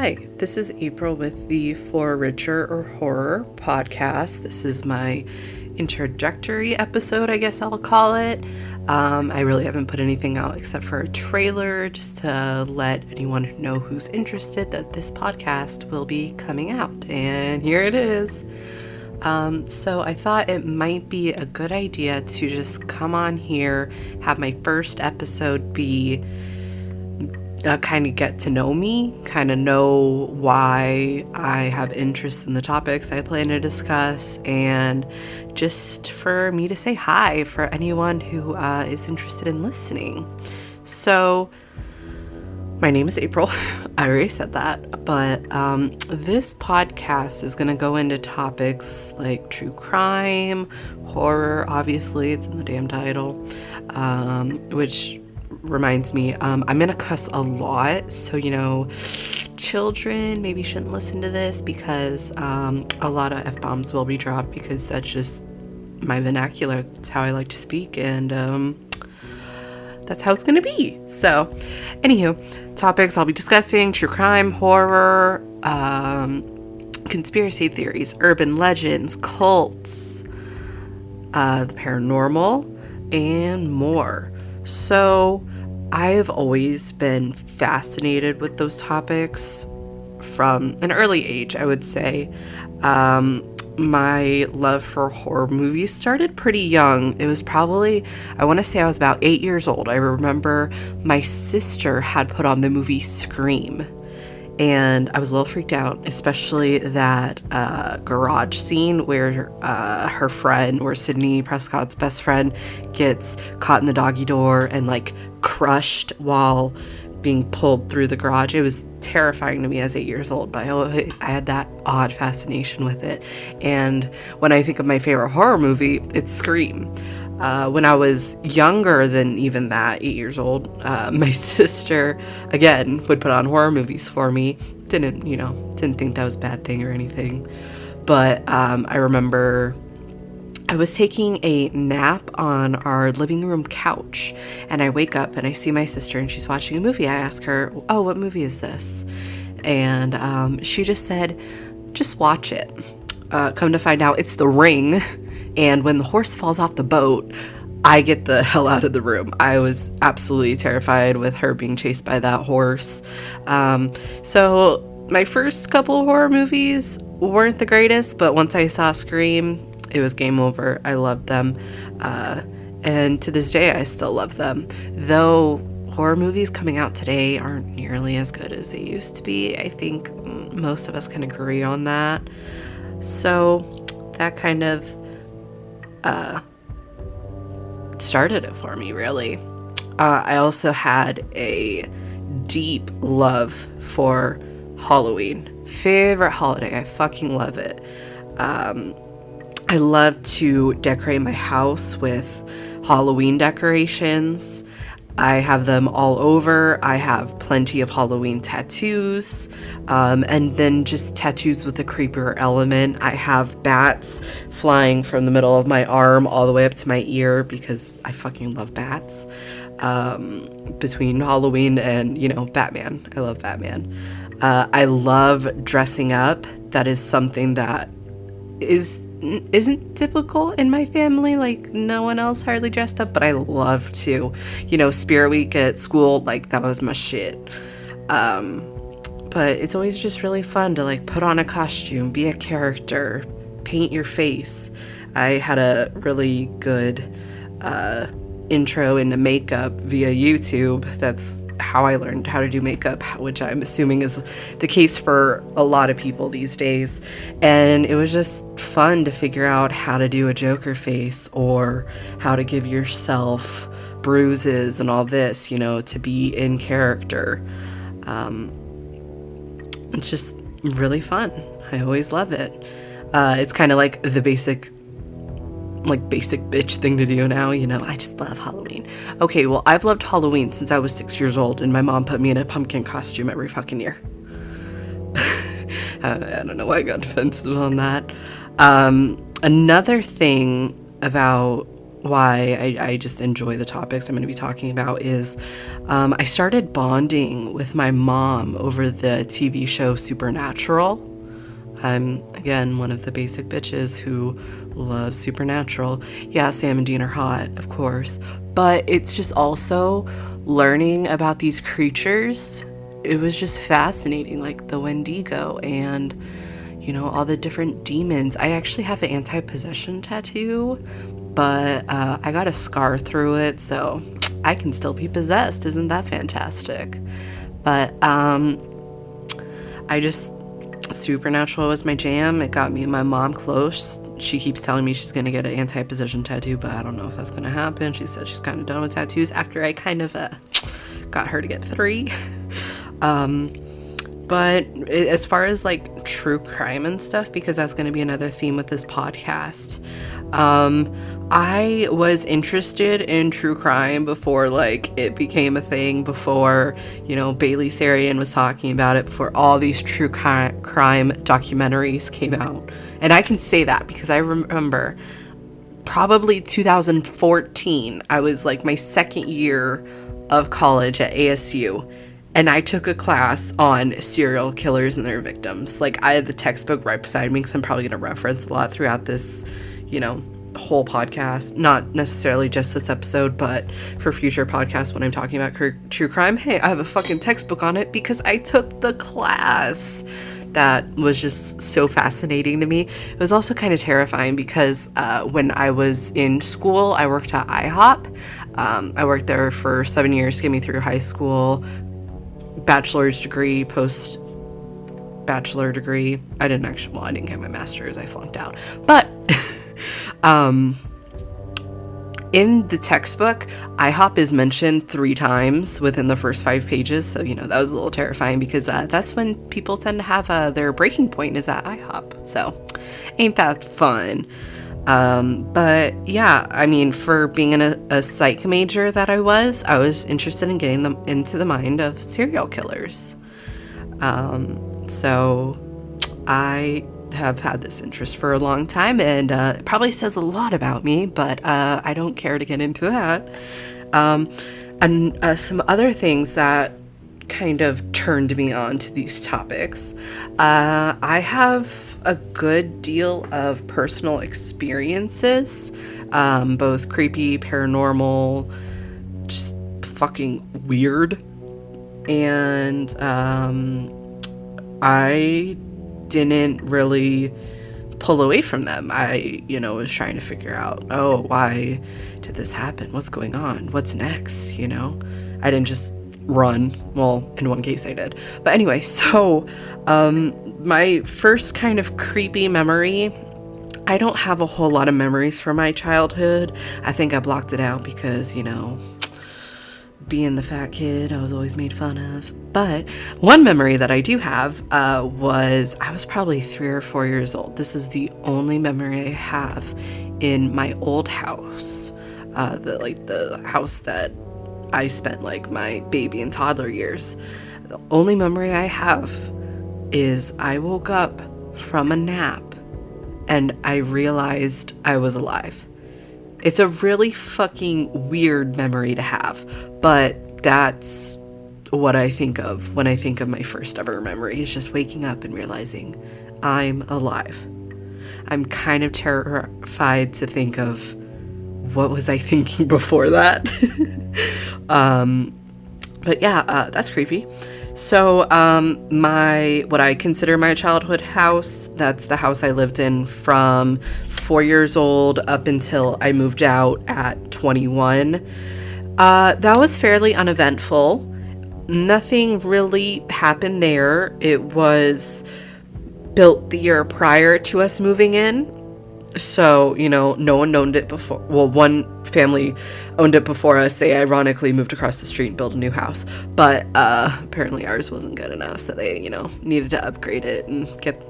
Hi, this is April with the For Richer or Horror podcast. This is my introductory episode, I guess I'll call it. I really haven't put anything out except for a trailer just to let anyone know who's interested that this podcast will be coming out. And here it is. So I thought it might be a good idea to just come on here, have my first episode be kind of get to know me, kind of know why I have interest in the topics I plan to discuss, and just for me to say hi for anyone who is interested in listening. So my name is April. I already said that, but this podcast is going to go into topics like true crime, horror, obviously, it's in the damn title, which reminds me, I'm gonna cuss a lot, so children maybe shouldn't listen to this because a lot of F-bombs will be dropped because that's just my vernacular. That's how I like to speak, and that's how it's gonna be. So anywho, topics I'll be discussing: true crime, horror, conspiracy theories, urban legends, cults, the paranormal, and more. So I've always been fascinated with those topics from an early age, I would say. My love for horror movies started pretty young. It was probably, I want to say I was about 8 years old. I remember my sister had put on the movie Scream, and I was a little freaked out, especially that garage scene where her friend, or Sydney Prescott's best friend, gets caught in the doggy door and like crushed while being pulled through the garage. It was terrifying to me as 8 years old, but I had that odd fascination with it. And when I think of my favorite horror movie, it's Scream. When I was younger than even that, 8 years old, my sister, again, would put on horror movies for me. Didn't think that was a bad thing or anything. But I remember I was taking a nap on our living room couch, and I wake up and I see my sister and she's watching a movie. I ask her, "Oh, what movie is this?" And she just said, "Just watch it." Come to find out, it's The Ring. And when the horse falls off the boat, I get the hell out of the room. I was absolutely terrified with her being chased by that horse. So my first couple horror movies weren't the greatest, but once I saw Scream, it was game over. I loved them. And to this day, I still love them. Though horror movies coming out today aren't nearly as good as they used to be. I think most of us can agree on that. So that kind of started it for me, really. I also had a deep love for Halloween. Favorite holiday. I fucking love it. I love to decorate my house with Halloween decorations. I have them all over. I have plenty of Halloween tattoos, and then just tattoos with a creepier element. I have bats flying from the middle of my arm all the way up to my ear because I fucking love bats. Between Halloween and, Batman. I love Batman. I love dressing up. That is something that isn't typical in my family. Like, no one else hardly dressed up, but I love to. Spirit Week at school, like, that was my shit. But it's always just really fun to like put on a costume, be a character, paint your face. I had a really good intro into makeup via YouTube. That's how I learned how to do makeup, which I'm assuming is the case for a lot of people these days. And it was just fun to figure out how to do a Joker face or how to give yourself bruises and all this, to be in character. It's just really fun. I always love it. It's kind of like the basic bitch thing to do now, I just love Halloween. Okay, well, I've loved Halloween since I was 6 years old, and my mom put me in a pumpkin costume every fucking year. I don't know why I got defensive on that. Another thing about why I just enjoy the topics I'm going to be talking about is I started bonding with my mom over the TV show Supernatural. I'm, again, one of the basic bitches who loves Supernatural. Yeah, Sam and Dean are hot, of course, but it's just also learning about these creatures. It was just fascinating, like the Wendigo and, you know, all the different demons. I actually have an anti-possession tattoo, but I got a scar through it, so I can still be possessed. Isn't that fantastic? But Supernatural was my jam. It got me and my mom close. She keeps telling me she's going to get an anti-possession tattoo, but I don't know if that's going to happen. She said she's kind of done with tattoos after I kind of got her to get 3. But as far as like true crime and stuff, because that's going to be another theme with this podcast, I was interested in true crime before like it became a thing, before, you know, Bailey Sarian was talking about it, before all these true crime documentaries came out. And I can say that because I remember probably 2014, I was like my second year of college at ASU. And I took a class on serial killers and their victims. Like, I had the textbook right beside me because I'm probably going to reference a lot throughout this, you know, whole podcast. Not necessarily just this episode, but for future podcasts when I'm talking about true crime. Hey, I have a fucking textbook on it because I took the class. That was just so fascinating to me. It was also kind of terrifying because when I was in school, I worked at IHOP. I worked there for 7 years to get me through high school. Bachelor's degree, post-bachelor degree. I didn't get my master's. I flunked out. But in the textbook, IHOP is mentioned 3 times within the first 5 pages. So, you know, that was a little terrifying because that's when people tend to have their breaking point is at IHOP. So, ain't that fun? But yeah, I mean, for being in a psych major that I was interested in getting them into the mind of serial killers. So I have had this interest for a long time, and it probably says a lot about me, but I don't care to get into that. And some other things that kind of turned me on to these topics. I have a good deal of personal experiences, both creepy, paranormal, just fucking weird. And I didn't really pull away from them. I, was trying to figure out, why did this happen? What's going on? What's next? I didn't just run. Well, in one case I did. But anyway, so my first kind of creepy memory, I don't have a whole lot of memories from my childhood. I think I blocked it out because, being the fat kid, I was always made fun of. But one memory that I do have was I was probably 3 or 4 years old. This is the only memory I have in my old house, the house that I spent like my baby and toddler years. The only memory I have is I woke up from a nap and I realized I was alive. It's a really fucking weird memory to have, but that's what I think of when I think of my first ever memory, is just waking up and realizing I'm alive. I'm kind of terrified to think of what was I thinking before that. But yeah, that's creepy. So what I consider my childhood house, that's the house I lived in from 4 years old up until I moved out at 21. That was fairly uneventful. Nothing really happened there. It was built the year prior to us moving in. So, no one owned it before. Well, one family owned it before us. They ironically moved across the street and built a new house. But apparently ours wasn't good enough. So they, needed to upgrade it and get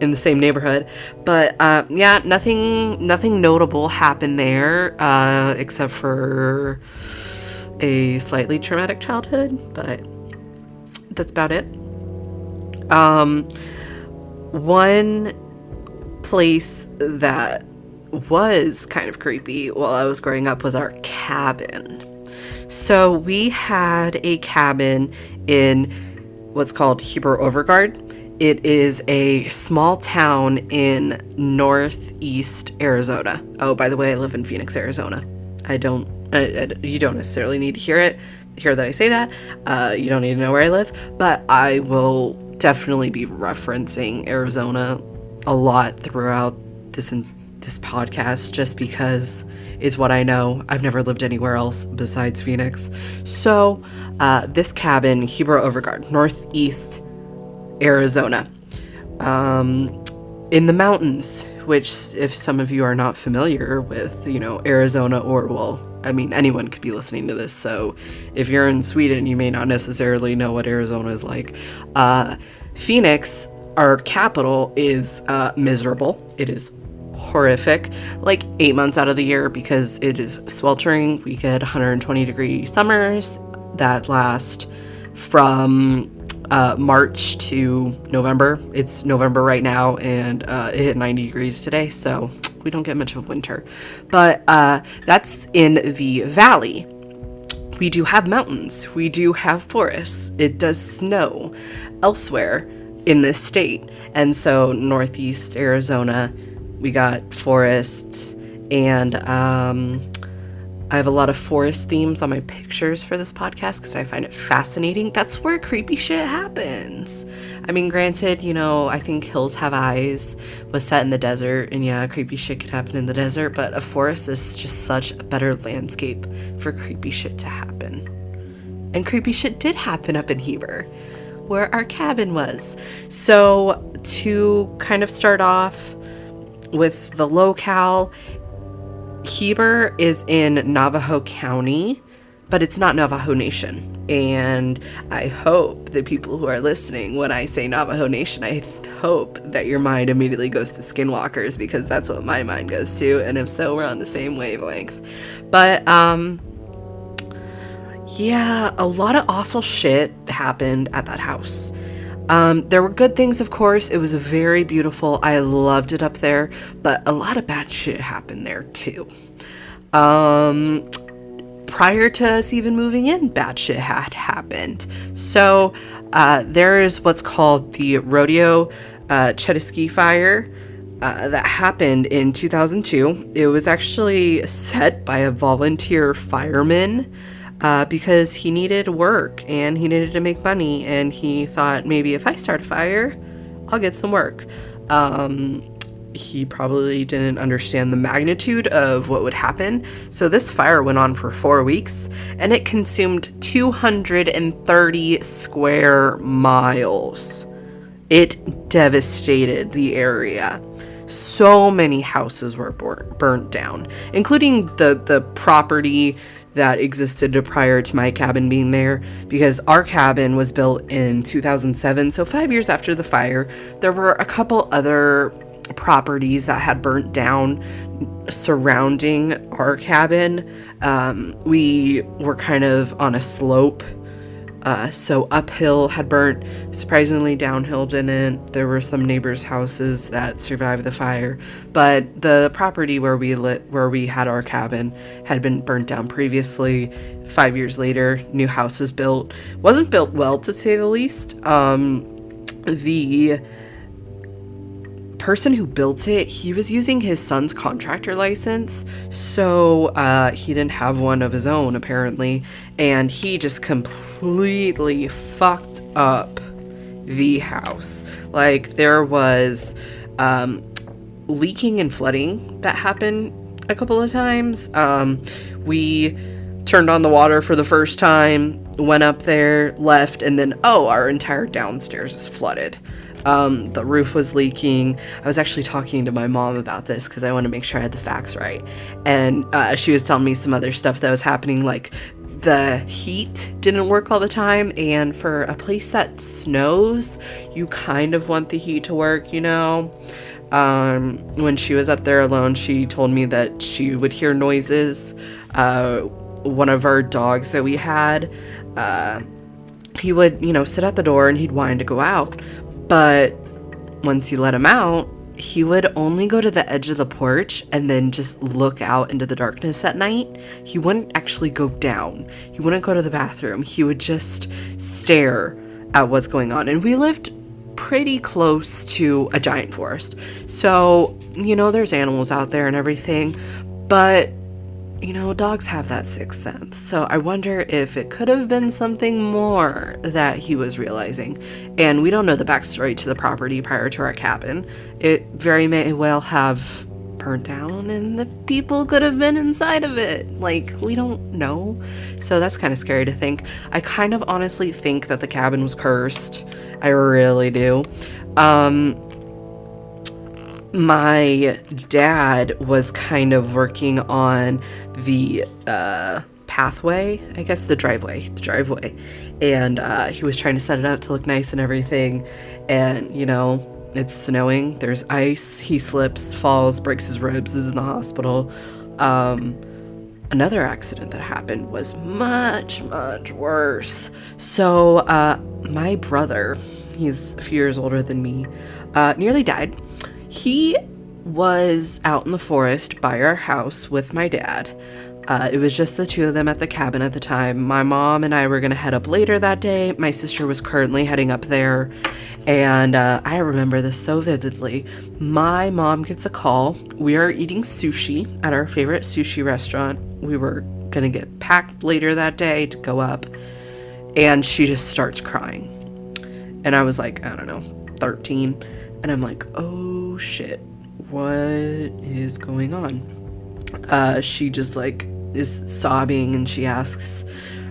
in the same neighborhood. But yeah, nothing notable happened there except for a slightly traumatic childhood. But that's about it. One place that was kind of creepy while I was growing up was our cabin. So we had a cabin in what's called Heber Overgaard. It is a small town in northeast Arizona. Oh, by the way, I live in Phoenix, Arizona. You don't necessarily need to hear that I say that. You don't need to know where I live, but I will definitely be referencing Arizona a lot throughout this podcast, just because it's what I know. I've never lived anywhere else besides Phoenix. So this cabin, Heber Overgaard, northeast Arizona, in the mountains, which, if some of you are not familiar with, Arizona, or, well, I mean, anyone could be listening to this, so if you're in Sweden, you may not necessarily know what Arizona is like. Phoenix, our capital, is miserable. It is horrific, like 8 months out of the year, because it is sweltering. We get 120-degree summers that last from March to November. It's November right now, and it hit 90 degrees today, so we don't get much of winter. But that's in the valley. We do have mountains. We do have forests. It does snow elsewhere in this state. And so northeast Arizona, we got forests, and I have a lot of forest themes on my pictures for this podcast because I find it fascinating. That's where creepy shit happens. I mean, granted, I think Hills Have Eyes was set in the desert, and yeah, creepy shit could happen in the desert, but a forest is just such a better landscape for creepy shit to happen. And creepy shit did happen up in Heber, where our cabin was. So to kind of start off with the locale, Heber is in Navajo County, but it's not Navajo Nation. And I hope that people who are listening, when I say Navajo Nation, I hope that your mind immediately goes to Skinwalkers, because that's what my mind goes to. And if so, we're on the same wavelength. But, yeah, a lot of awful shit happened at that house. There were good things, of course. It was very beautiful. I loved it up there, but a lot of bad shit happened there too. Prior to us even moving in, bad shit had happened. So, there is what's called the Rodeo Chetasky fire that happened in 2002. It was actually set by a volunteer fireman, because he needed work and he needed to make money, and he thought, maybe if I start a fire, I'll get some work. He probably didn't understand the magnitude of what would happen. So this fire went on for 4 weeks, and it consumed 230 square miles. It devastated the area. So many houses were burnt down, including the property that existed prior to my cabin being there, because our cabin was built in 2007, so 5 years after the fire. There were a couple other properties that had burnt down surrounding our cabin. We were kind of on a slope, so uphill had burnt. Surprisingly, downhill didn't. There were some neighbors' houses that survived the fire, but the property where we had our cabin had been burnt down previously. 5 years later, new house was built. Wasn't built well, to say the least. The person who built it, he was using his son's contractor license, so he didn't have one of his own, apparently, and he just completely fucked up the house. Like, there was leaking and flooding that happened a couple of times. We turned on the water for the first time, went up there, left, and then, our entire downstairs is flooded. The roof was leaking. I was actually talking to my mom about this because I want to make sure I had the facts right. And she was telling me some other stuff that was happening, like the heat didn't work all the time. And for a place that snows, you kind of want the heat to work, When she was up there alone, she told me that she would hear noises. One of our dogs that we had, he would, sit at the door and he'd whine to go out. But once you let him out, he would only go to the edge of the porch and then just look out into the darkness at night. He wouldn't actually go down. He wouldn't go to the bathroom. He would just stare at what's going on. And we lived pretty close to a giant forest. So, there's animals out there and everything, but dogs have that sixth sense. So I wonder if it could have been something more that he was realizing. And we don't know the backstory to the property prior to our cabin. It very may well have burnt down and the people could have been inside of it. We don't know. So that's kind of scary to think. I kind of honestly think that the cabin was cursed. I really do. My dad was kind of working on the pathway, I guess the driveway, and he was trying to set it up to look nice and everything, and it's snowing, there's ice, he slips, falls, breaks his ribs, is in the hospital. Another accident that happened was much worse. So my brother, he's a few years older than me, nearly died. He was out in the forest by our house with my dad. It was just the two of them at the cabin at the time. My mom and I were going to head up later that day. My sister was currently heading up there. And I remember this so vividly. My mom gets a call. We are eating sushi at our favorite sushi restaurant. We were going to get packed later that day to go up. And she just starts crying. And I was like, I don't know, 13. And I'm like, oh shit, what is going on? She just is sobbing, and she asks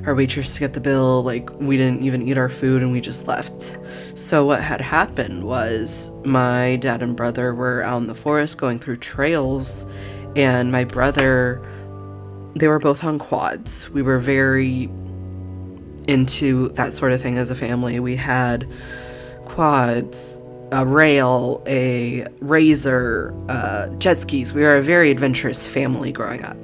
our waitress to get the bill. We didn't even eat our food and we just left. So what had happened was my dad and brother were out in the forest going through trails, and my brother, they were both on quads. We were very into that sort of thing as a family. We had quads, a rail, a razor, jet skis. We were a very adventurous family growing up.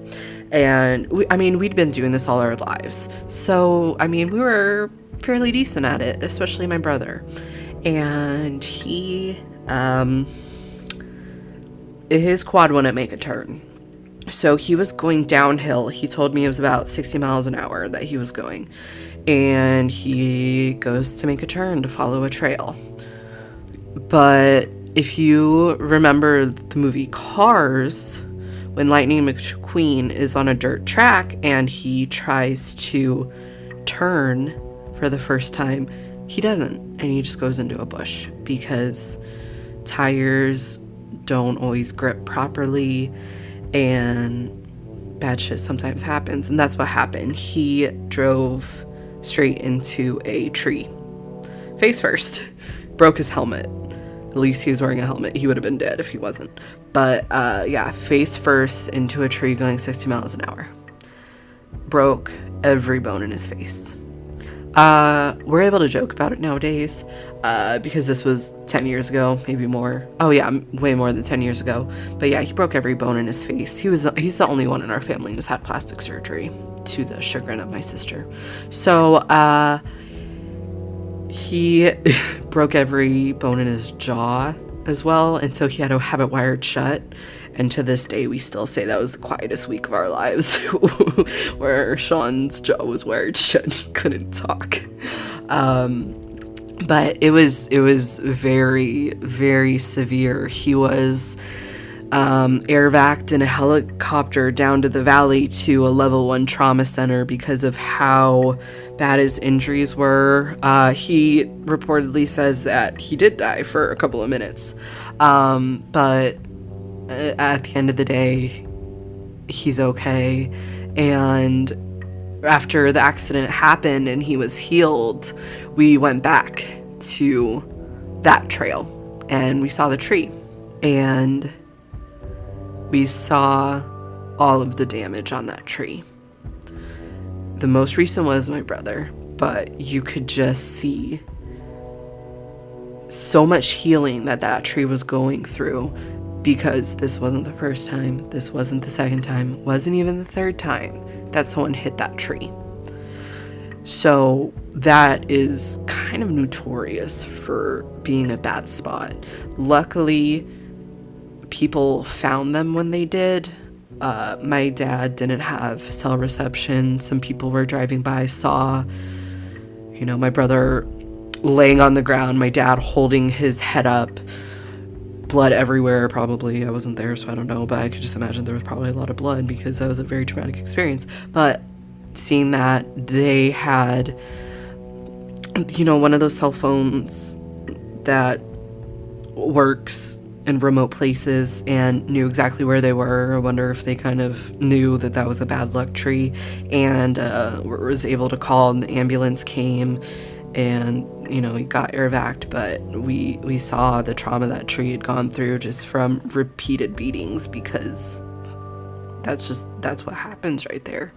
And we'd been doing this all our lives. So, we were fairly decent at it, especially my brother. And his quad wouldn't make a turn. So he was going downhill. He told me it was about 60 miles an hour that he was going. And he goes to make a turn to follow a trail. But if you remember the movie Cars, when Lightning McQueen is on a dirt track and he tries to turn for the first time, he doesn't, and he just goes into a bush because tires don't always grip properly and bad shit sometimes happens. And that's what happened. He drove straight into a tree, face first, broke his helmet. At least he was wearing a helmet. He would have been dead if he wasn't. But face first into a tree going 60 miles an hour. Broke every bone in his face. We're able to joke about it nowadays because this was 10 years ago, maybe more. Oh yeah, way more than 10 years ago. But yeah, he broke every bone in his face. He's the only one in our family who's had plastic surgery, to the chagrin of my sister. So he broke every bone in his jaw as well, and so he had to have it wired shut. And to this day, we still say that was the quietest week of our lives, where Sean's jaw was wired shut and he couldn't talk. But it was very, very severe. He was air-vac'd in a helicopter down to the valley to a level 1 trauma center because of how bad his injuries were. He reportedly says that he did die for a couple of minutes. But at the end of the day, he's okay. And after the accident happened and he was healed, we went back to that trail and we saw the tree. And we saw all of the damage on that tree. The most recent was my brother, but you could just see so much healing that tree was going through, because this wasn't the first time, this wasn't the second time, wasn't even the third time that someone hit that tree. So that is kind of notorious for being a bad spot. Luckily, people found them when they did. My dad didn't have cell reception. Some people were driving by, saw, my brother laying on the ground, my dad holding his head up, blood everywhere, probably. I wasn't there, so I don't know, but I could just imagine there was probably a lot of blood because that was a very traumatic experience. But seeing that they had, one of those cell phones that works in remote places and knew exactly where they were. I wonder if they kind of knew that that was a bad luck tree, and was able to call, and the ambulance came, and he got air vac'd. But we saw the trauma that tree had gone through just from repeated beatings, because that's what happens right there.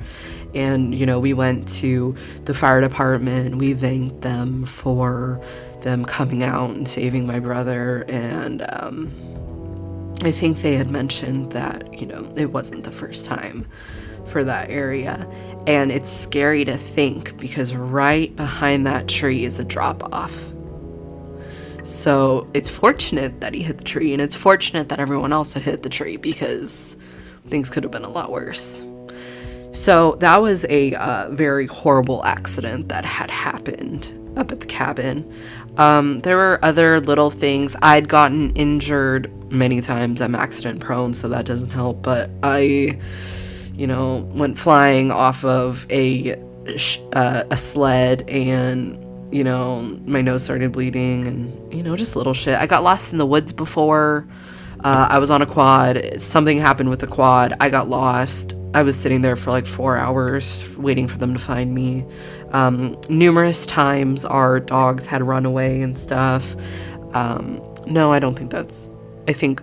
And we went to the fire department. We thanked them for them coming out and saving my brother, and I think they had mentioned that it wasn't the first time for that area. And it's scary to think, because right behind that tree is a drop off. So it's fortunate that he hit the tree, and it's fortunate that everyone else had hit the tree, because things could have been a lot worse. So that was a very horrible accident that had happened up at the cabin. There were other little things. I'd gotten injured many times. I'm accident prone, so that doesn't help. But I, went flying off of a sled, and my nose started bleeding, and just little shit. I got lost in the woods before. I was on a quad. Something happened with the quad. I got lost. I was sitting there for like 4 hours waiting for them to find me. Numerous times our dogs had run away and stuff. No, I don't think I think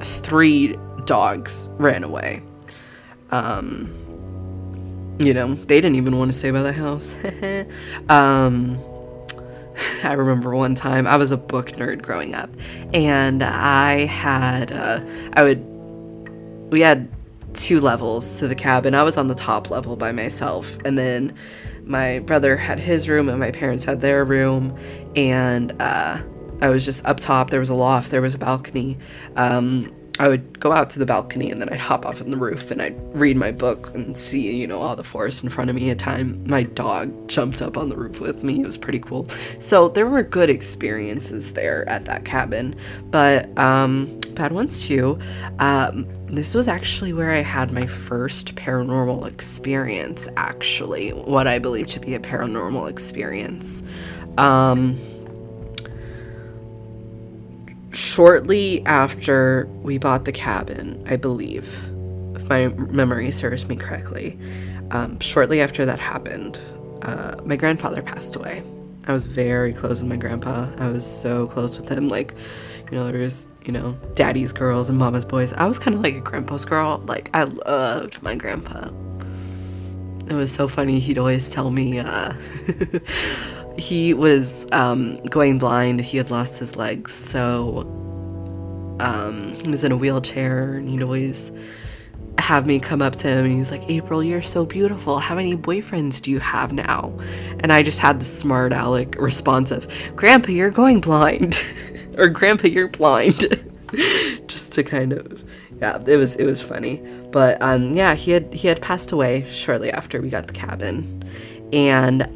3 dogs ran away. They didn't even want to stay by the house. I remember one time, I was a book nerd growing up, and we had 2 levels to the cabin. I was on the top level by myself, and then my brother had his room and my parents had their room, and I was just up top. There was a loft, there was a balcony. I would go out to the balcony, and then I'd hop off on the roof, and I'd read my book and see, all the forest in front of me. At time, my dog jumped up on the roof with me. It was pretty cool. So there were good experiences there at that cabin, but bad ones too. This was actually where I had my first paranormal experience, actually, what I believe to be a paranormal experience. Shortly after we bought the cabin, I believe, if my memory serves me correctly, shortly after that happened, my grandfather passed away. I was very close with my grandpa. I was so close with him. Like, there was, daddy's girls and mama's boys. I was kind of like a grandpa's girl. Like, I loved my grandpa. It was so funny. He'd always tell me, he was going blind. He had lost his legs, so he was in a wheelchair, and he'd always have me come up to him, and he's like, "April, you're so beautiful. How many boyfriends do you have now?" And I just had the smart aleck response of, "Grandpa, you're going blind," or "Grandpa, you're blind," just to kind of, it was funny. But he had passed away shortly after we got the cabin, and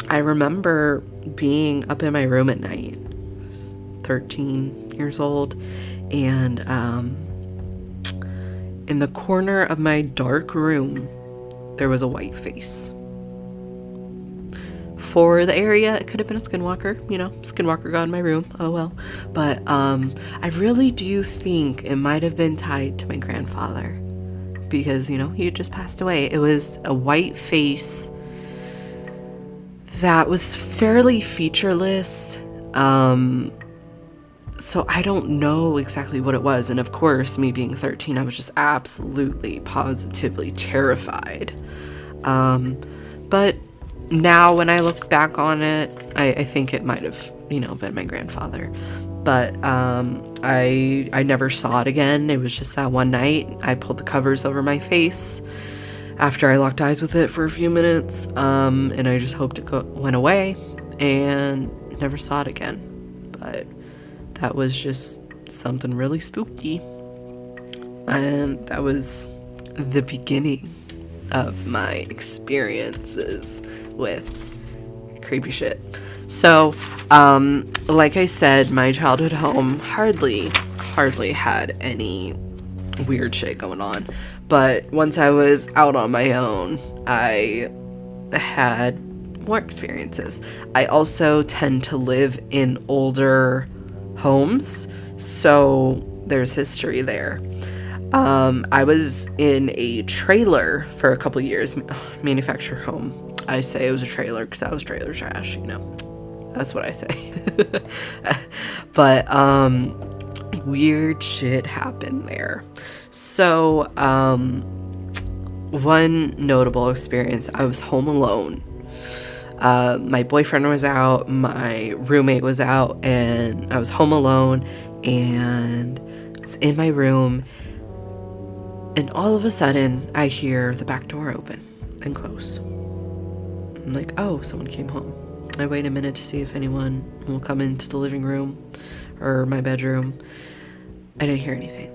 I remember being up in my room at night. I was 13 years old, and in the corner of my dark room, there was a white face. For the area, it could have been a skinwalker. Skinwalker got in my room. Oh well. But I really do think it might have been tied to my grandfather, because, he had just passed away. It was a white face that was fairly featureless. So I don't know exactly what it was. And of course, me being 13, I was just absolutely, positively terrified. But now when I look back on it, I think it might have, been my grandfather. But I never saw it again. It was just that one night. I pulled the covers over my face after I locked eyes with it for a few minutes, and I just hoped it went away, and never saw it again. But that was just something really spooky. And that was the beginning of my experiences with creepy shit. So, like I said, my childhood home hardly had any weird shit going on. But once I was out on my own, I had more experiences. I also tend to live in older homes, so there's history there. I was in a trailer for a couple years, manufactured home. I say it was a trailer because I was trailer trash, you know. That's what I say. But weird shit happened there. So one notable experience, I was home alone. My boyfriend was out, my roommate was out, and I was home alone, and I was in my room, and all of a sudden I hear the back door open and close. I'm like, oh, someone came home. I wait a minute to see if anyone will come into the living room or my bedroom. I didn't hear anything.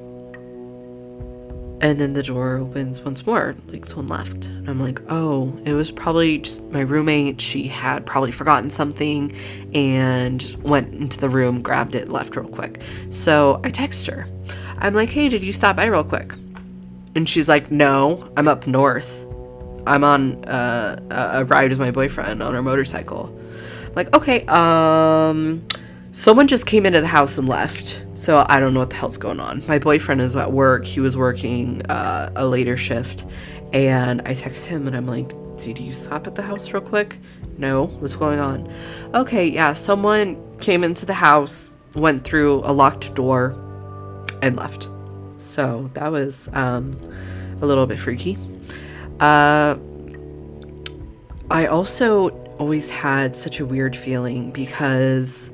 And then the door opens once more, like someone left. And I'm like, oh, it was probably just my roommate. She had probably forgotten something and went into the room, grabbed it, left real quick. So I text her. I'm like, hey, did you stop by real quick? And she's like, no, I'm up north. I'm on a ride with my boyfriend on our motorcycle. I'm like, okay, someone just came into the house and left. So I don't know what the hell's going on. My boyfriend is at work. He was working a later shift. And I text him and I'm like, did you stop at the house real quick? No, what's going on? Okay, yeah, someone came into the house, went through a locked door, and left. So that was a little bit freaky. I also always had such a weird feeling because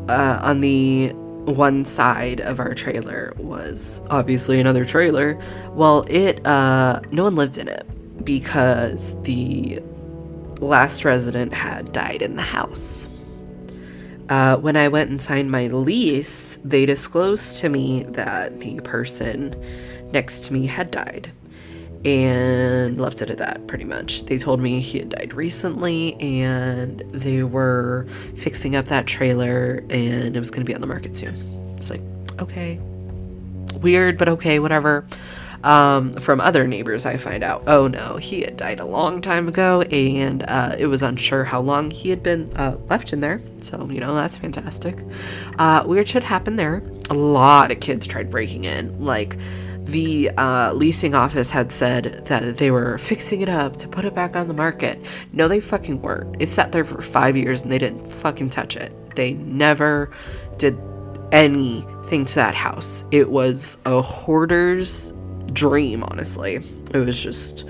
on the one side of our trailer was obviously another trailer. Well, no one lived in it because the last resident had died in the house. When I went and signed my lease, they disclosed to me that the person next to me had died and left it at that, pretty much. They told me he had died recently and they were fixing up that trailer and it was going to be on the market soon. It's like, okay, weird, but okay, whatever. From other neighbors, I find out, oh no, he had died a long time ago, and it was unsure how long he had been left in there. So, you know, that's fantastic. Weird shit happened there. A lot of kids tried breaking in. Like, the leasing office had said that they were fixing it up to put it back on the market. No, they fucking weren't. It sat there for 5 years and they didn't fucking touch it. They never did anything to that house. It was a hoarder's dream, honestly. It was just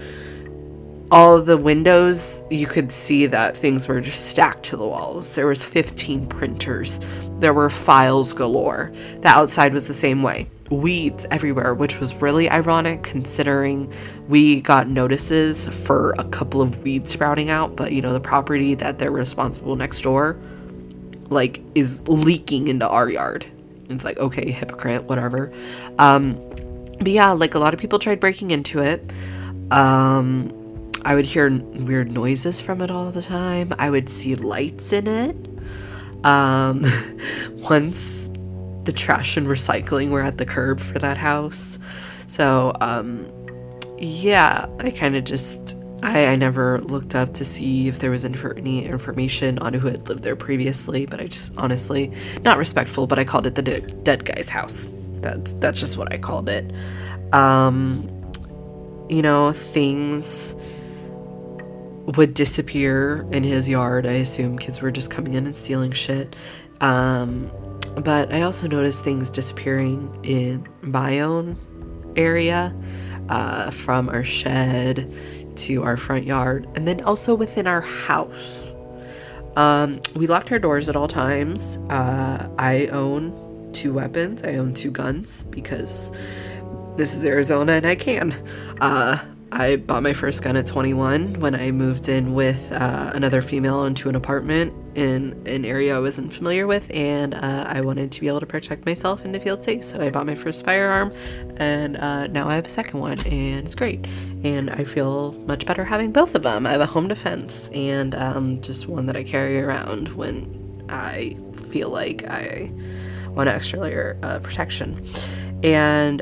all of the windows, you could see that things were just stacked to the walls. There was 15 printers. There were files galore. The outside was the same way. Weeds everywhere, which was really ironic considering we got notices for a couple of weeds sprouting out, but you know, the property that they're responsible next door, like, is leaking into our yard. It's like, okay, hypocrite, whatever. But yeah, like, a lot of people tried breaking into it. I would hear weird noises from it all the time. I would see lights in it. Once the trash and recycling were at the curb for that house. So, yeah, I kind of just, I never looked up to see if there was any information on who had lived there previously, but I just, honestly, not respectful, but I called it the dead guy's house. That's just what I called it. You know, things would disappear in his yard. I assume kids were just coming in and stealing shit. But I also noticed things disappearing in my own area, from our shed to our front yard, and then also within our house. We locked our doors at all times. I own 2 weapons. I own 2 guns because this is Arizona and I can. I bought my first gun at 21 when I moved in with another female into an apartment in an area I wasn't familiar with, and I wanted to be able to protect myself in the field safe, so I bought my first firearm, and now I have a second one, and it's great, and I feel much better having both of them. I have a home defense and just one that I carry around when I feel like I want an extra layer of protection. And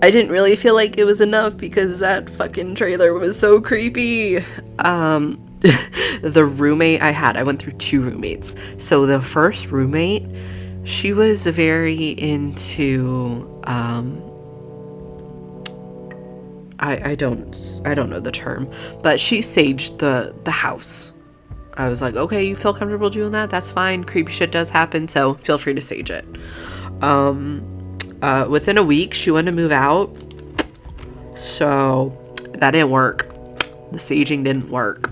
I didn't really feel like it was enough because that fucking trailer was so creepy. The roommate I had, I went through 2 roommates. So the first roommate, she was very into, I don't know the term, but she saged the house. I was like, okay, you feel comfortable doing that? That's fine. Creepy shit does happen, so feel free to sage it. Within a week, she wanted to move out, so that didn't work. The saging didn't work.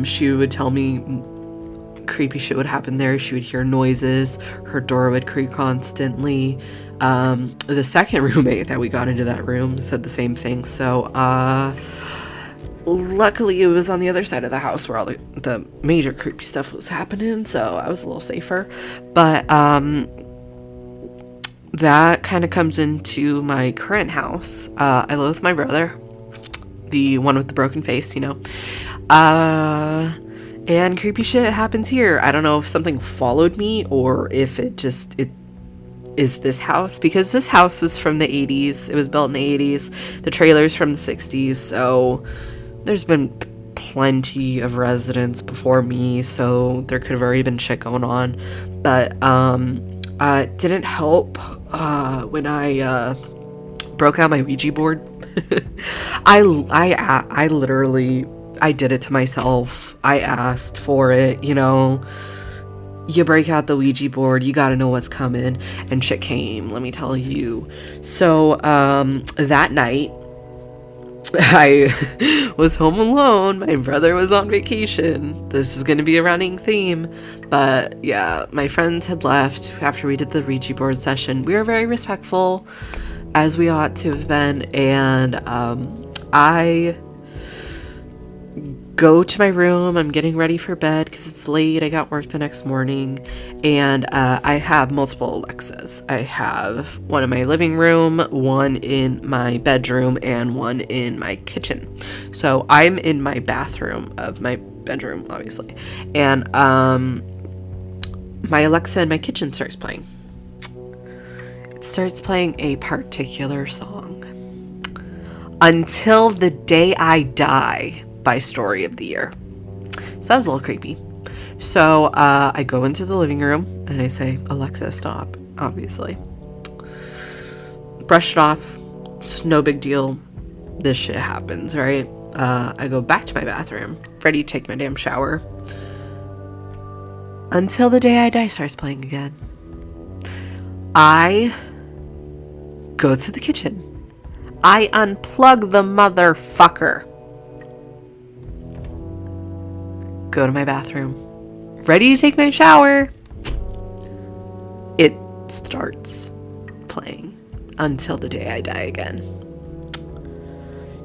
She would tell me creepy shit would happen there. She would hear noises. Her door would creak constantly. The second roommate that we got into that room said the same thing. So, luckily it was on the other side of the house where all the major creepy stuff was happening, so I was a little safer. But, that kind of comes into my current house. I live with my brother, the one with the broken face, and creepy shit happens here. I don't know if something followed me or if it is this house, because this house was from the 80s. It was built in the 80s. The trailer's from the 60s, so there's been plenty of residents before me, so there could have already been shit going on. But it didn't help when I broke out my Ouija board. I literally, I did it to myself. I asked for it, you break out the Ouija board, you gotta know what's coming, and shit came, let me tell you. So that night I was home alone. My brother was on vacation. This is gonna be a running theme, but yeah, my friends had left after we did the Ouija board session. We were very respectful, as we ought to have been, and I go to my room. I'm getting ready for bed because it's late. I got work the next morning, and I have multiple Alexas. I have one in my living room, one in my bedroom, and one in my kitchen. So I'm in my bathroom of my bedroom, obviously, and my Alexa in my kitchen starts playing. It starts playing a particular song, Until the Day I Die by Story of the Year. So that was a little creepy. So I go into the living room and I say, Alexa, stop, obviously. Brush it off. It's no big deal. This shit happens, right? I go back to my bathroom, ready to take my damn shower. Until the Day I Die starts playing again. I go to the kitchen. I unplug the motherfucker. Go to my bathroom, ready to take my shower. It starts playing Until the Day I Die again.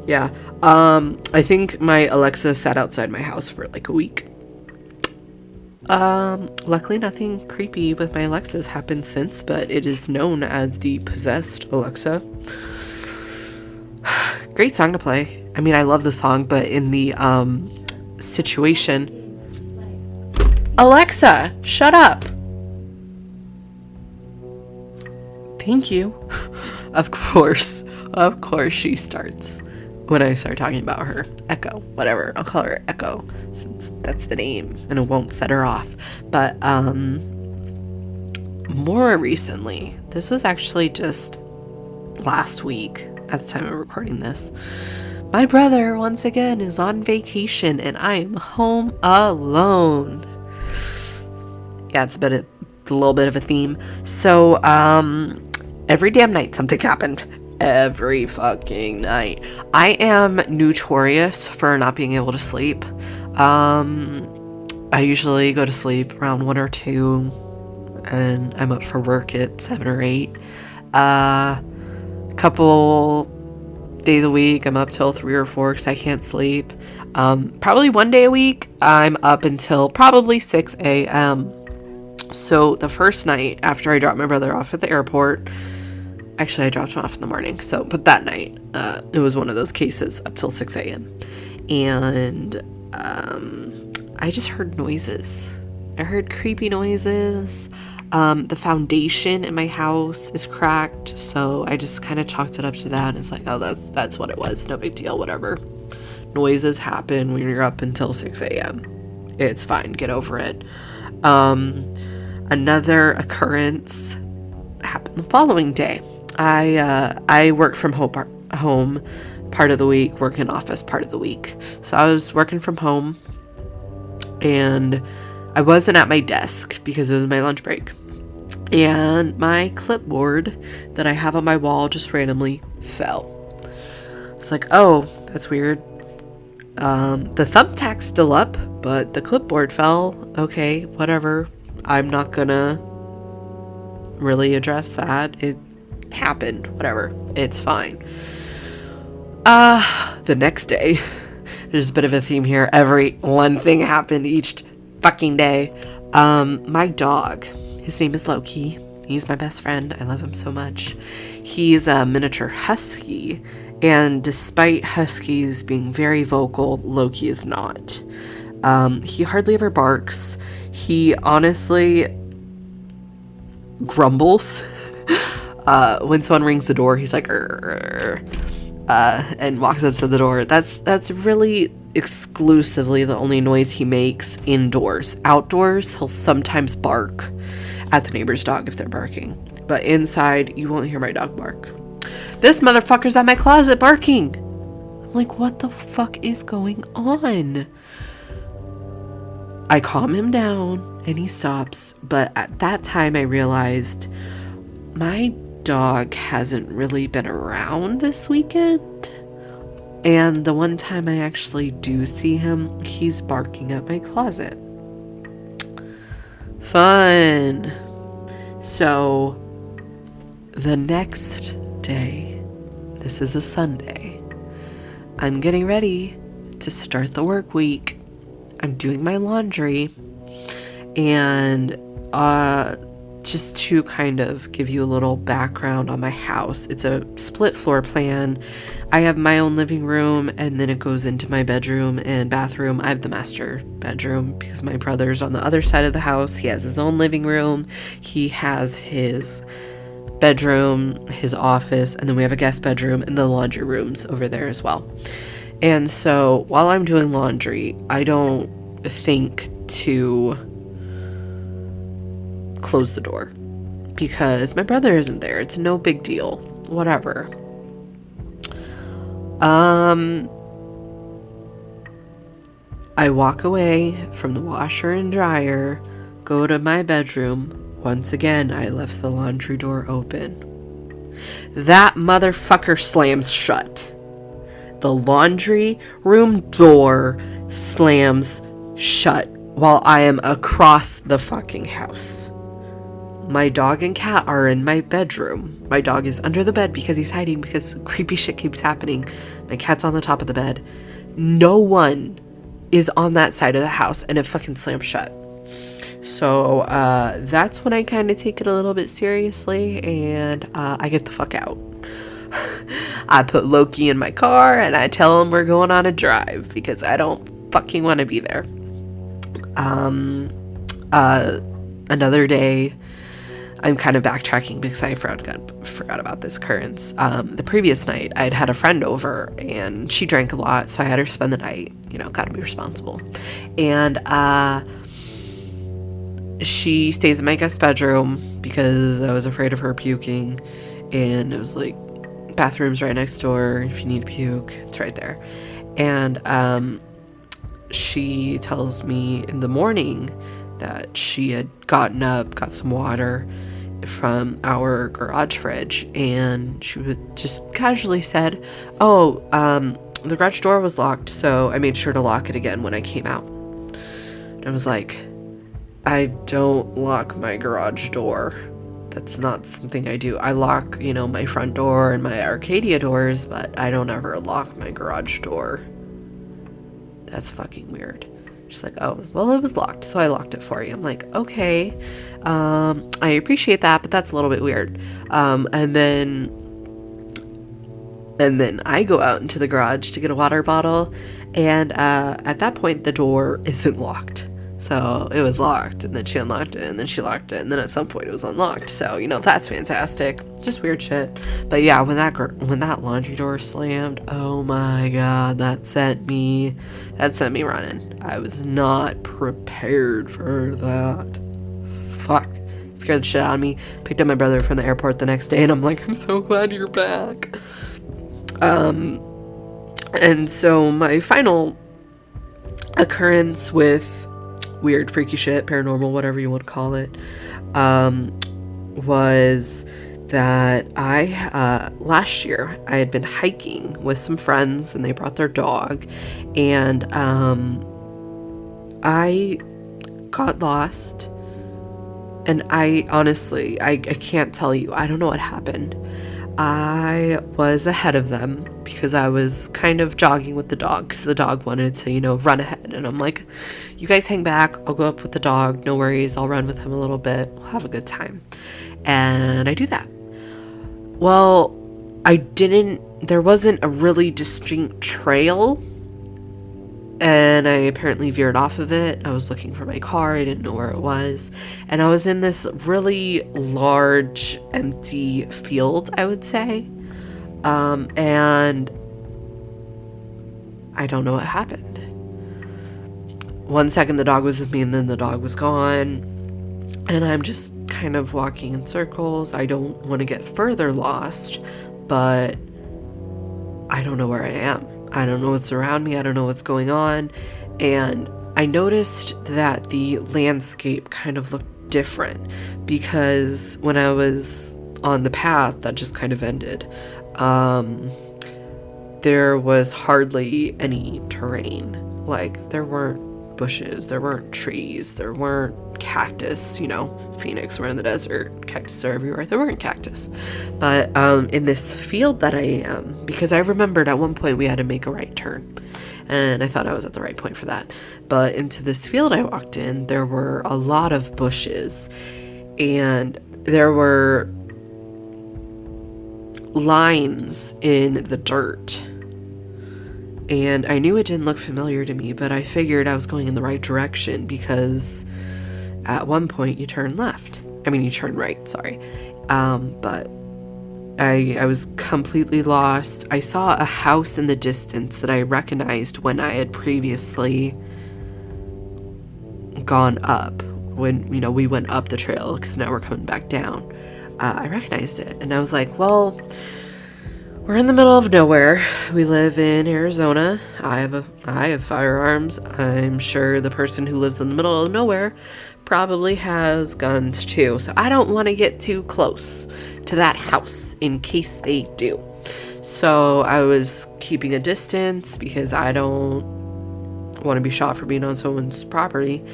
Yeah, I think my Alexa sat outside my house for like a week. Luckily nothing creepy with my Alexas happened since, but it is known as the possessed Alexa. Great song to play. I mean, I love the song, but in the situation, Alexa, shut up. Thank you. Of course she starts when I start talking about her. Echo, whatever, I'll call her Echo since that's the name and it won't set her off. But more recently, this was actually just last week at the time of recording this, my brother once again is on vacation and I am home alone. Yeah, it's a little bit of a theme. So every damn night something happened. Every fucking night. I am notorious for not being able to sleep. I usually go to sleep around 1 or 2 and I'm up for work at 7 or 8. couple days a week, I'm up till 3 or 4 because I can't sleep. Probably one day a week, I'm up until probably 6 a.m. So the first night after I dropped my brother off at the airport, actually I dropped him off in the morning, but that night, it was one of those cases up till 6 a.m. And I just heard noises. I heard creepy noises. The foundation in my house is cracked, so I just kind of chalked it up to that. It's like, oh, that's what it was. No big deal, whatever. Noises happen when you're up until 6 a.m. It's fine. Get over it. Another occurrence happened the following day. I work from home part of the week, work in office part of the week. So I was working from home, and I wasn't at my desk because it was my lunch break. And my clipboard that I have on my wall just randomly fell. It's like, oh, that's weird. The thumbtack's still up, but the clipboard fell. Okay, whatever. I'm not gonna really address that. It happened. Whatever. It's fine. The next day, there's a bit of a theme here. One thing happened each fucking day. My dog, his name is Loki. He's my best friend. I love him so much. He's a miniature husky, and despite huskies being very vocal, Loki is not. He hardly ever barks. He honestly grumbles. When someone rings the door, he's like, and walks up to the door. That's really exclusively the only noise he makes indoors. Outdoors, he'll sometimes bark at the neighbor's dog if they're barking. But inside, you won't hear my dog bark. This motherfucker's at my closet barking. I'm like, what the fuck is going on? I calm him down and he stops. But at that time, I realized my dog hasn't really been around this weekend. And the one time I actually do see him, he's barking at my closet. Fun. So the next day, this is a Sunday, I'm getting ready to start the work week. I'm doing my laundry, and just to kind of give you a little background on my house, it's a split floor plan. I have my own living room, and then it goes into my bedroom and bathroom. I have the master bedroom because my brother's on the other side of the house. He has his own living room. He has his bedroom, his office, and then we have a guest bedroom and the laundry rooms over there as well. And so while I'm doing laundry, I don't think to close the door because my brother isn't there. It's no big deal. Whatever. I walk away from the washer and dryer, go to my bedroom. Once again, I left the laundry door open. That motherfucker slams shut. The laundry room door slams shut while I am across the fucking house. My dog and cat are in my bedroom. My dog is under the bed because he's hiding because creepy shit keeps happening. My cat's on the top of the bed. No one is on that side of the house, and it fucking slams shut. So that's when I kind of take it a little bit seriously, and I get the fuck out. I put Loki in my car and I tell him we're going on a drive because I don't fucking want to be there. Another day, I'm kind of backtracking because I forgot about this occurrence. The previous night, I'd had a friend over and she drank a lot, so I had her spend the night. Gotta be responsible. And she stays in my guest bedroom because I was afraid of her puking, and it was like, bathroom's right next door. If you need to puke, it's right there. And she tells me in the morning that she had gotten up, got some water from our garage fridge, and she would just casually said, the garage door was locked, so I made sure to lock it again when I came out. And I was like, I don't lock my garage door. That's not something I do. I lock, my front door and my Arcadia doors, but I don't ever lock my garage door. That's fucking weird. She's like, oh, well, it was locked, so I locked it for you. I'm like, okay, I appreciate that, but that's a little bit weird. And then I go out into the garage to get a water bottle, and at that point, the door isn't locked. So it was locked, and then she unlocked it, and then she locked it, and then at some point it was unlocked. So, that's fantastic. Just weird shit. But yeah, when that laundry door slammed, oh my god, that sent me running. I was not prepared for that. Fuck. Scared the shit out of me. Picked up my brother from the airport the next day, and I'm like, I'm so glad you're back. And so my final occurrence with weird, freaky shit, paranormal, whatever you want to call it, was that last year I had been hiking with some friends, and they brought their dog, and I got lost, and I honestly, I can't tell you, I don't know what happened. I was ahead of them because I was kind of jogging with the dog because the dog wanted to, run ahead. And I'm like, you guys hang back. I'll go up with the dog. No worries. I'll run with him a little bit. We'll have a good time. And I do that. Well, there wasn't a really distinct trail. And I apparently veered off of it. I was looking for my car. I didn't know where it was. And I was in this really large, empty field, I would say. And I don't know what happened. 1 second the dog was with me, and then the dog was gone. And I'm just kind of walking in circles. I don't want to get further lost, but I don't know where I am. I don't know what's around me. I don't know what's going on. And I noticed that the landscape kind of looked different because when I was on the path that just kind of ended, there was hardly any terrain. Like, there weren't bushes, there weren't trees, there weren't cactus. Phoenix, we're in the desert, cactus are everywhere. There weren't cactus. But in this field that I am, because I remembered at one point we had to make a right turn, and I thought I was at the right point for that. But into this field I walked in, there were a lot of bushes, and there were lines in the dirt. And I knew it didn't look familiar to me, but I figured I was going in the right direction because at one point you turn left. You turn right, sorry. But I was completely lost. I saw a house in the distance that I recognized when I had previously gone up. When, we went up the trail, because now we're coming back down. I recognized it, and I was like, well, we're in the middle of nowhere. We live in Arizona. I have firearms. I'm sure the person who lives in the middle of nowhere probably has guns too. So I don't want to get too close to that house in case they do. So I was keeping a distance because I don't want to be shot for being on someone's property.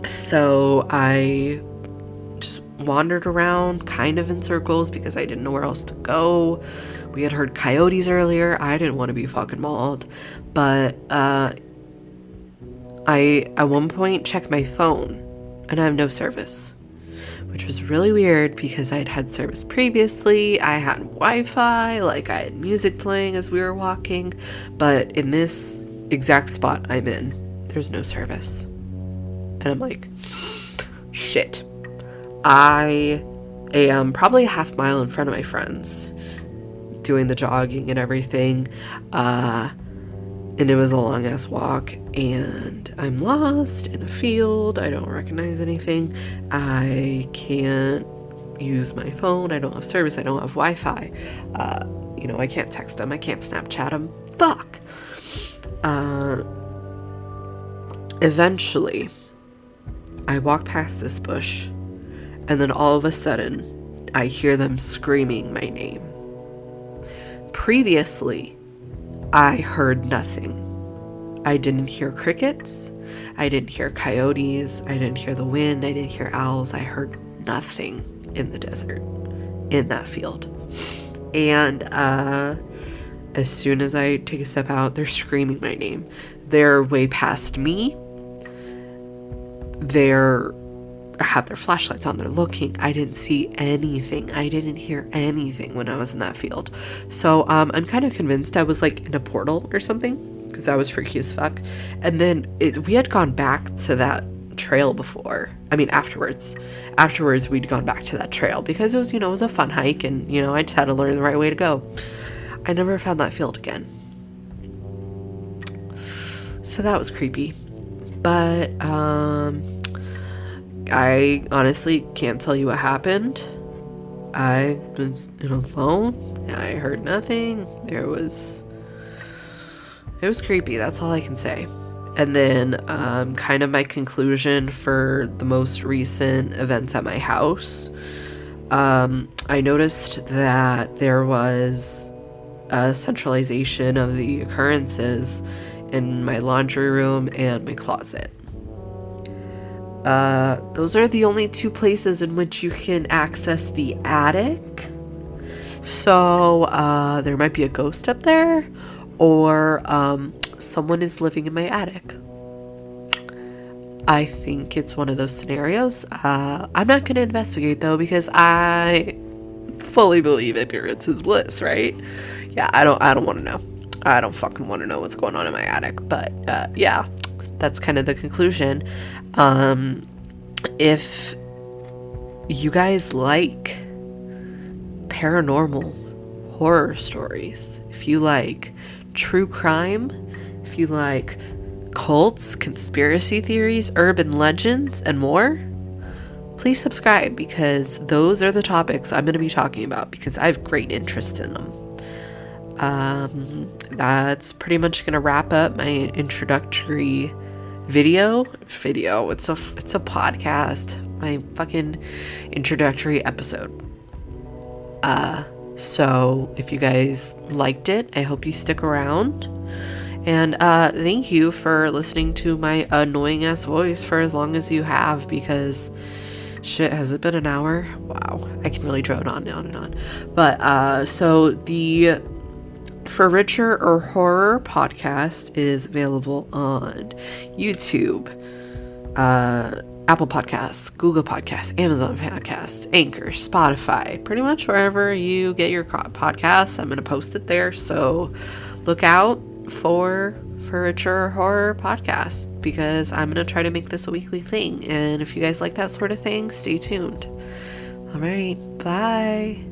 So I just wandered around kind of in circles because I didn't know where else to go. We had heard coyotes earlier. I didn't want to be fucking mauled. But I at one point checked my phone and I have no service, which was really weird because I'd had service previously. I had Wi-Fi, like I had music playing as we were walking, but in this exact spot I'm in, there's no service. And I'm like, shit. I am probably a half mile in front of my friends doing the jogging and everything. And it was a long ass walk, and I'm lost in a field. I don't recognize anything. I can't use my phone. I don't have service. I don't have Wi-Fi. I can't text them. I can't Snapchat them. Fuck. Eventually, I walk past this bush, and then all of a sudden, I hear them screaming my name. Previously, I heard nothing. I didn't hear crickets. I didn't hear coyotes. I didn't hear the wind. I didn't hear owls. I heard nothing in the desert in that field. And as soon as I take a step out, they're screaming my name. They're way past me. They're have their flashlights on. They're looking. I didn't see anything. I didn't hear anything when I was in that field. So I'm kind of convinced I was like in a portal or something, because I was freaky as fuck. And then we had gone back to that trail before. I mean, afterwards we'd gone back to that trail because it was, it was a fun hike, and I just had to learn the right way to go. I never found that field again. So that was creepy. But I honestly can't tell you what happened. I was alone. I heard nothing. It was creepy. That's all I can say. And then kind of my conclusion for the most recent events at my house. I noticed that there was a centralization of the occurrences in my laundry room and my closet. Those are the only two places in which you can access the attic. So there might be a ghost up there, or someone is living in my attic. I think it's one of those scenarios. I'm not going to investigate though, because I fully believe ignorance is bliss, right? Yeah, I don't want to know. I don't fucking want to know what's going on in my attic. But yeah, that's kind of the conclusion. If you guys like paranormal horror stories, if you like true crime, if you like cults, conspiracy theories, urban legends, and more, please subscribe, because those are the topics I'm going to be talking about, because I have great interest in them. That's pretty much going to wrap up my introductory video. It's a podcast. My fucking introductory episode. So if you guys liked it, I hope you stick around. And thank you for listening to my annoying ass voice for as long as you have, because shit, has it been an hour? Wow, I can really drone on and on. But so the For Richer or Horror podcast is available on YouTube, Apple Podcasts, Google Podcasts, Amazon Podcasts, Anchor, Spotify, pretty much wherever you get your podcasts. I'm going to post it there. So look out for Richer or Horror podcast, because I'm going to try to make this a weekly thing. And if you guys like that sort of thing, stay tuned. All right. Bye.